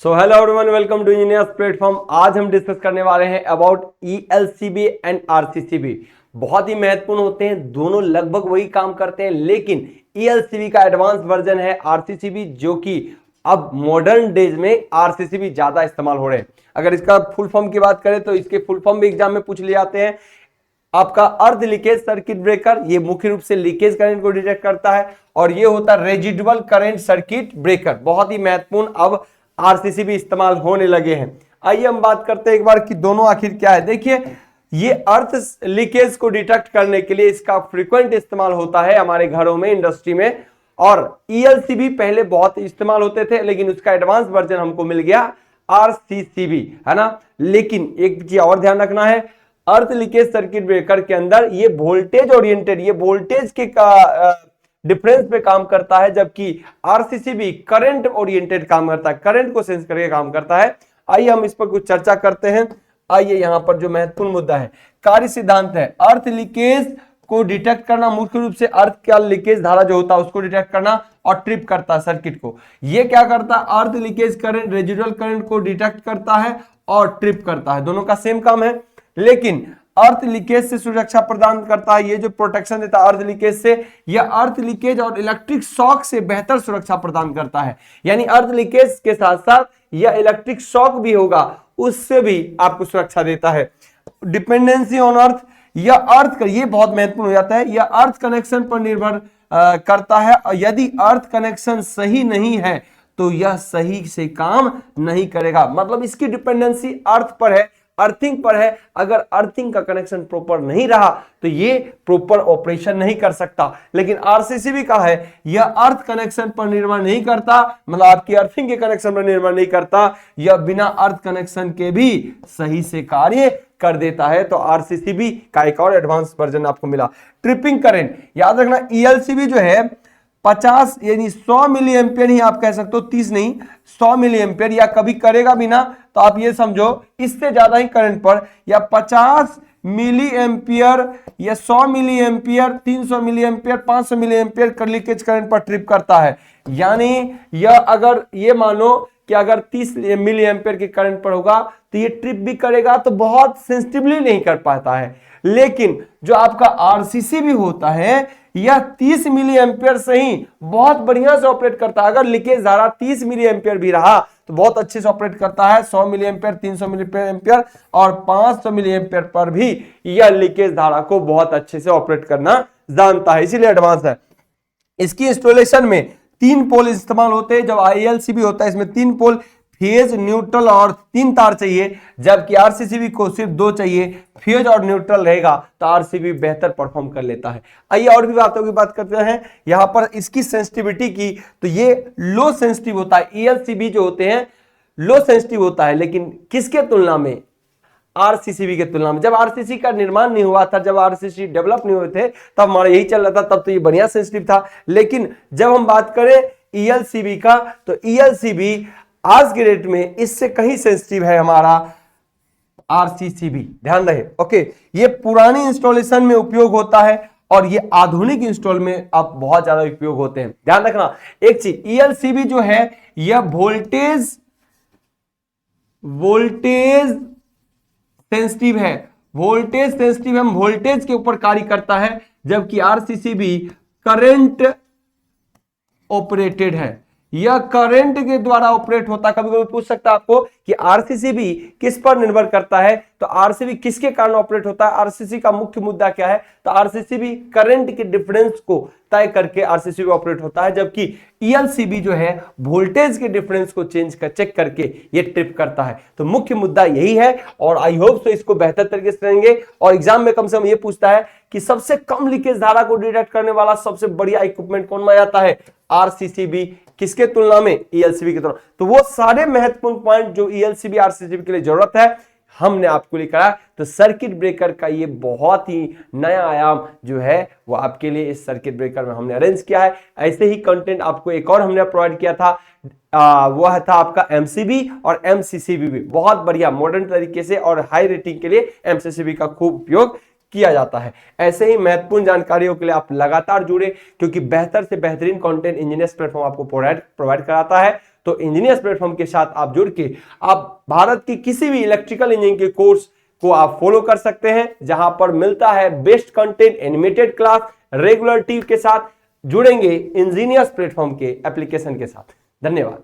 So hello everyone, welcome to engineers platform. आज हम discuss करने वाले हैं अबाउट ईएलसीबी एंड आरसीसीबी। बहुत ही महत्वपूर्ण होते हैं, दोनों लगभग वही काम करते हैं, लेकिन ईएलसीबी का एडवांस वर्जन है आरसीसीबी, जो कि अब मॉडर्न डेज में आरसीसीबी ज्यादा इस्तेमाल हो रहे हैं। अगर इसका फुल फॉर्म की बात करें तो इसके फुल फॉर्म भी एग्जाम में पूछ लिए जाते हैं। आपका अर्ध लीकेज सर्किट ब्रेकर, ये मुख्य रूप से लीकेज करंट को डिटेक्ट करता है, और ये होता है रेजिडुअल करंट सर्किट ब्रेकर। बहुत ही महत्वपूर्ण अब आरसीसीबी इस्तेमाल होने लगे हैं। आइए हम बात करते हैं एक बार कि दोनों आखिर क्या है। देखिए, ये अर्थ लीकेज को डिटेक्ट करने के लिए इसका फ्रीक्वेंट इस्तेमाल होता है हमारे घरों में, इंडस्ट्री में। और ईएलसीबी पहले बहुत इस्तेमाल होते थे, लेकिन उसका एडवांस वर्जन हमको मिल गया आरसीसीबी, है ना। लेकिन एक चीज और ध्यान रखना है, अर्थ लीकेज सर्किट ब्रेकर के अंदर ये वोल्टेज ओरिएंटेड, ये वोल्टेज के डिफरेंस पे काम करता है, जबकि आरसीसीबी करंट ओरिएंटेड काम करता है, करंट को सेंस करके काम करता है। आइए हम इस पर कुछ चर्चा करते हैं। आइए यहां पर जो महत्वपूर्ण मुद्दा है, कार्य सिद्धांत है। अर्थ लीकेज को डिटेक्ट करना, मुख्य रूप से अर्थ का लीकेज धारा जो होता है उसको डिटेक्ट करना, और ट्रिप करता है सर्किट को। ये क्या करता है, अर्थ लीकेज करंट रेजिडुअल करंट को डिटेक्ट करता है और ट्रिप करता है। दोनों का सेम काम है, लेकिन अर्थ लीकेज से सुरक्षा प्रदान करता है। ये जो प्रोटेक्शन देता है अर्थ लीकेज से, यह अर्थ लीकेज और इलेक्ट्रिक शॉक से बेहतर सुरक्षा प्रदान करता है। यानी अर्थ लीकेज के साथ साथ यह इलेक्ट्रिक शॉक भी होगा, उससे भी आपको सुरक्षा देता है। डिपेंडेंसी ऑन अर्थ, यह अर्थ का, ये बहुत महत्वपूर्ण हो जाता है, यह अर्थ कनेक्शन पर निर्भर करता है। और यदि अर्थ कनेक्शन सही नहीं है तो यह सही से काम नहीं करेगा। मतलब इसकी डिपेंडेंसी अर्थ पर है, अर्थिंग पर है। अगर अर्थिंग का कनेक्शन प्रॉपर नहीं रहा तो ये प्रॉपर ऑपरेशन नहीं कर सकता। लेकिन आरसीसीबी का है, यह अर्थ कनेक्शन पर निर्भर नहीं करता, मतलब आपकी अर्थिंग के कनेक्शन पर निर्भर नहीं करता, यह बिना अर्थ कनेक्शन के भी सही से कार्य कर देता है। तो आरसीसीबी का एक और एडवांस वर्जन आपको मिला। ट्रिपिंग करंट, याद रखना ईएलसीबी जो है 50 यानी 100 मिली एम्पियर ही आप कह सकते हो, 30 नहीं 100 मिली एम्पियर, या कभी करेगा भी ना तो आप ये समझो इससे ज्यादा ही करंट पर, या 50 मिली एम्पियर या 100 milli ampere, 300 milli ampere, 500 milli ampere कर लीकेज करंट पर ट्रिप करता है। यानी यह अगर ये मानो कि अगर 30 मिली एम्पियर के करंट पर होगा तो ये ट्रिप भी करेगा, तो बहुत सेंसिटिवली नहीं कर पाता है। लेकिन जो आपका आरसीसीबी होता है, यह 30 मिली एम्पियर से ही बहुत बढ़िया से ऑपरेट करता है। अगर लीकेज धारा 30 मिली एम्पियर भी रहा तो बहुत अच्छे से ऑपरेट करता है। 100 मिली एम्पियर, 300 मिली एम्पियर और 500 मिली एम्पियर पर भी यह लीकेज धारा को बहुत अच्छे से ऑपरेट करना जानता है, इसीलिए एडवांस है। इसकी इंस्टॉलेशन में 3 पोल इस्तेमाल होते हैं। जब आईएलसीबी होता है इसमें 3 पोल, फेज, न्यूट्रल और 3 तार चाहिए, जबकि आरसीसीबी को सिर्फ 2 चाहिए। फेज और न्यूट्रल रहेगा तो आरसीसीबी बेहतर परफॉर्म कर लेता है। आइए और भी बातों की बात करते हैं। यहां पर इसकी सेंसिटिविटी की, तो ये लो सेंसिटिव होता है। ईएलसीबी जो होते हैं लो सेंसिटिव होता है, लेकिन किसके तुलना में, आरसीसीबी के तुलना में। जब आरसीसी का निर्माण नहीं हुआ था, जब आरसीसी डेवलप नहीं हुए थे, तब हमारा यही चल रहा था, तब तो ये बढ़िया सेंसिटिव था। लेकिन जब हम बात करें ईएलसीबी का, तो ईएलसीबी आज के डेट में इससे कहीं सेंसिटिव है हमारा आरसीसीबी, ध्यान रहे। ओके, ये पुरानी इंस्टॉलेशन में उपयोग होता है और ये आधुनिक इंस्टॉल में अब बहुत ज्यादा उपयोग होते हैं। ध्यान रखना एक चीज, ईएलसीबी जो है यह वोल्टेज सेंसिटिव है, वोल्टेज सेंसिटिव है, वोल्टेज के ऊपर कार्य करता है, जबकि आरसीसीबी करंट ऑपरेटेड है, यह करंट के द्वारा ऑपरेट होता है। कभी कभी पूछ सकता है आपको कि आरसीसीबी किस पर निर्भर करता है, तो आरसीसीबी किसके कारण ऑपरेट होता है। आरसीसी का मुख्य मुद्दा क्या है, तो आरसीसीबी करंट के डिफरेंस को तय करके आरसीसीबी ऑपरेट होता है, जबकि ईएलसीबी जो है वोल्टेज के डिफरेंस को चेक करके ये ट्रिप करता है। तो मुख्य मुद्दा यही है, और आई होप तो इसको बेहतर तरीके से करेंगे। और एग्जाम में कम से कम ये पूछता है कि सबसे कम लीकेज धारा को डिटेक्ट करने वाला सबसे बढ़िया इक्विपमेंट कौन माना जाता है, आरसीसीबी, किसके तुलना में, ईएलसीबी की तुलना। तो वो सारे महत्वपूर्ण पॉइंट जो ईएलसीबी आरसीसीबी के लिए जरूरत है हमने आपको लिए करा। तो सर्किट ब्रेकर का ये बहुत ही नया आयाम जो है वो आपके लिए इस सर्किट ब्रेकर में हमने अरेंज किया है। ऐसे ही कंटेंट आपको एक और हमने प्रोवाइड किया था, वह था आपका एमसीबी और एमसीसीबी भी बहुत बढ़िया मॉडर्न तरीके से, और हाई रेटिंग के लिए एमसीसीबी का खूब उपयोग किया जाता है। ऐसे ही महत्वपूर्ण जानकारियों के लिए आप लगातार जुड़े, क्योंकि बेहतर से बेहतरीन कंटेंट इंजीनियर्स प्लेटफॉर्म आपको प्रोवाइड कराता है। तो इंजीनियर्स प्लेटफॉर्म के साथ आप जुड़ के आप भारत की किसी भी इलेक्ट्रिकल इंजीनियरिंग के कोर्स को आप फॉलो कर सकते हैं, जहां पर मिलता है best content, animated class, regular team के साथ जुड़ेंगे इंजीनियर्स प्लेटफॉर्म के एप्लीकेशन के साथ। धन्यवाद।